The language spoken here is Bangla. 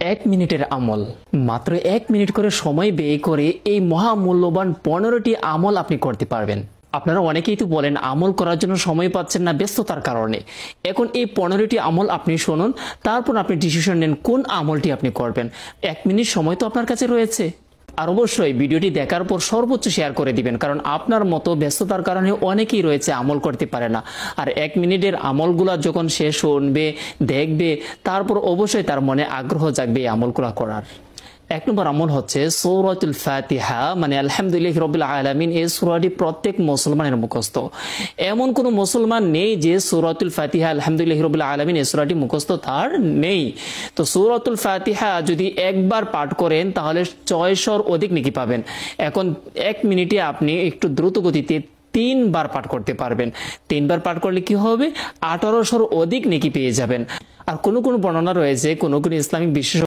1 মিনিটের আমল, মাত্র 1 মিনিট করে সময় ব্যয় করে এই মহামূল্যবান 15টি আমল আপনি করতে পারবেন। আপনারা অনেকেই তো বলেন আমল করার জন্য সময় পাচ্ছেন না ব্যস্ততার কারণে। এখন এই 15টি আমল আপনি শুনুন, তারপর আপনি ডিসিশন নেন কোন আমলটি আপনি করবেন। 1 মিনিট সময় তো আপনার কাছে রয়েছে। আর অবশ্যই ভিডিওটি দেখার পর সর্বোচ্চ শেয়ার করে দিবেন, কারণ আপনার মতো ব্যস্ততার কারণে অনেকেই রয়েছে আমল করতে পারে না। আর 1 মিনিটের আমলগুলা যখন সে শুনবে, দেখবে, তারপর অবশ্যই তার মনে আগ্রহ জাগবে এই আমলগুলা করার। 1 নম্বর আমল হচ্ছে সূরাতুল ফাতিহা, মানে আলহামদুলিল্লাহি রাব্বিল আলামিন। এই সূরাটি প্রত্যেক মুসলমানের মুখস্থ। এমন কোন মুসলমান নেই যে সূরাতুল ফাতিহা আলহামদুলিল্লাহি রাব্বিল আলামিন এই সূরাটি মুখস্থ তার নেই। তো সূরাতুল ফাতিহা যদি একবার পাঠ করেন তাহলে 600-র অধিক নেকি পাবেন। এখন 1 মিনিটে আপনি একটু দ্রুত গতিতে 3 বার পাঠ করতে পারবেন। 3 বার পাঠ করলে কি হবে? 1800-র অধিক নেকি পেয়ে যাবেন। আর কোন কোন বর্ণনা রয়েছে, কোন কোন ইসলামিক বিশেষ